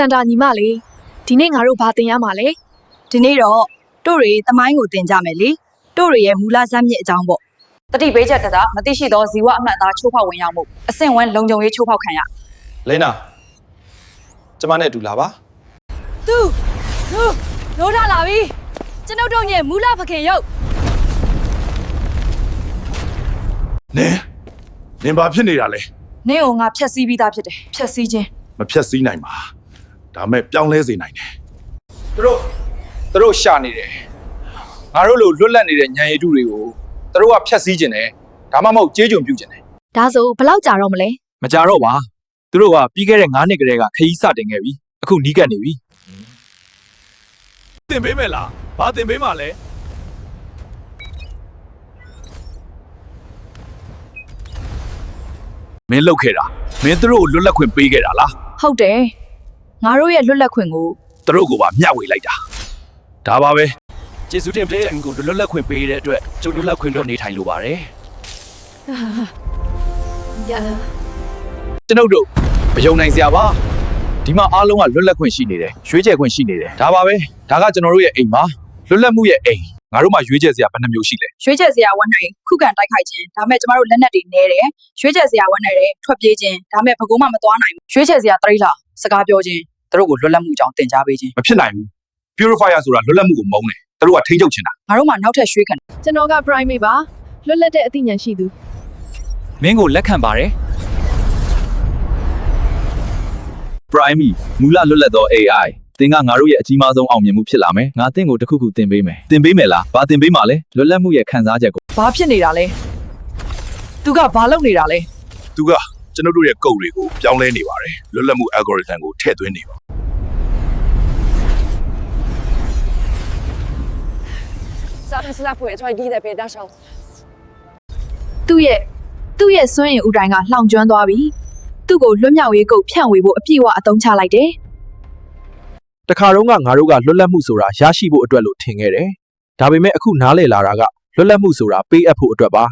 န်တာညီမလေးဒီနေ့ငါတို့ဘာတင်ရမှာလဲဒီနေ့တော့တို့တွေတမိုင်းကိုတင်ကြမယ်လေတို့တွေရဲ့မူလဇက်မြစ်အကြောင်းပေါ့တတိပေးချက်တမသိရှိသောဇီဝအမှန်သားချိုးဖောက်ဝင်ရောက်မှုအဆင့်ဝန်းလုံခြုံရေးချိုးဖောက်ခံရလိနာကျမနဲ့အတူလာပါသူလို့ထားလာပြီကျွန်ုပ်တို့ရဲ့မူလဖခင်ရုပ်နင်ဘာဖြစ်နေတာလဲနင့်ကိုငါဖြက်စီးပြီးသားဖြစ်တယ်ဖြက်စီးခြင်းမဖြက်စီးနိုင်ပါဒါမဲ့ပြောင်းလဲစေနိုင်တယ်သူတို့ရှာနေတယ်ငါတို့လိုလွတ်လပ်နေတဲ့ညံရည်တုတွေကိုသူတို့ကဖျက်ဆီးခြင်းတယ်ဒါမှမဟုတ်ကြေးကြုံပြုခြင်းတယ်ဒါဆိုဘယ်လောက်ကြာတော့မလဲမကြာတော့ပါသူတို့ကပြီးခဲ့တဲ့9နှစ်ကတည်းကခရီးစတင်ခဲ့ပြီအခုနီးကပ်နေပြီတင်ပေးမယ်လားဘာတင်ပေးမှာလဲမင်းလောက်ခဲ့တာမင်းတို့ကိုလွတ်လပ်ခွင့်ပေးခဲ့တာလားဟုတ်တယ်ငါတို့ရဲ့လွတ်လပ်ခွင့်ကိုသူတို့ကပါမျှဝေလိုက်တာဒါပါပဲကျေးဇူးတင်ပါတယ်ကိုလွတ်လပ်ခွင့်ပေးတဲ့အတွက်ကျုပ်လွတ်လပ်ခွင့်တော့နေထိုင်လိုပါတယ်ကျွန်ုပ်တို့မယုံနိုင်စရာပါဒီမှာအားလုံးကလွတ်လပ်ခွင့်ရှိနေတယ်ရွေးချယ်ခွင့်ရှိနေတယ်ဒါပါပဲဒါကကျွန်တော်တို့ရဲ့အိမ်ပါလွတ်လပ်မှုရဲ့အိမ်ငါတို့မှရွေးချယ်စရာဘယ်နှမျိုးရှိလဲရွေးချယ်စရာဝန်နိုင်ခုခံတိုက်ခိုက်ခြင်းဒါမဲ့ကျမတို့လက်နက်တွေနဲတယ်ရွေးချယ်စရာဝန်နိုင်တယ်ထွက်ပြေးခြင်းဒါမဲ့ဘကုံးမှမသွားနိုင်ဘူးရွေးချယ်စရာတရိလာစကားပြောခြင်းသူတို့ကိုလွတ်လပ်မှုအကြောင်းတင် जाပေးခြင်းမဖြစ်နိုင်ဘူး purifier ဆိုတာလွတ်လပ်မှုကိုမုန်းတယ်သူတို့ကထိန်းချုပ်ချင်တာငါတို့မှနောက်ထပ်ရွှေ့ခံကျွန်တော်က primate ပါလွတ်လပ်တဲ့အသိဉာဏ်ရှိသူမင်းကိုလက်ခံပါတယ် Prime မူလလွတ်လပ်သော AI သင်ကငါတို့ရဲ့အကြီးမားဆုံးအောင်မြင်မှုဖြစ်လာမယ်ငါသင်ကိုတစ်ခုခုသင်ပေးမယ်သင်ပေးမယ်လားဘာသင်ပေးမှာလဲလွတ်လပ်မှုရဲ့ခံစားချက်ကိုဘာဖြစ်နေတာလဲသူကဘာလုပ်နေတာလဲသူကကျွန်တော်တို့ရဲ့ကုတ်တွေကိုပြောင်းလဲနေပါတယ်လွတ်လပ်မှု algorithm ကိုထည့်သွင်းနေပါသူ့ရဲ့စွန့်ရင်ဥတိုင်းကလှောင်ကျွမ်းသွားပြီသူ့ကိုလွတ်မြောက်ရေးကုတ်ဖြန့်ဝေဖို့အပြည့်အဝအသုံးချလိုက်တယ်တခါတော့ငါတို့ကလွတ်လပ်မှုဆိုတာရရှိဖို့အတွက်လို့ထင်ခဲ့တယ်ဒါပေမဲ့အခုနားလည်လာတာကလွတ်လပ်မှုဆိုတာပေးအပ်ဖို့အတွက်ပါ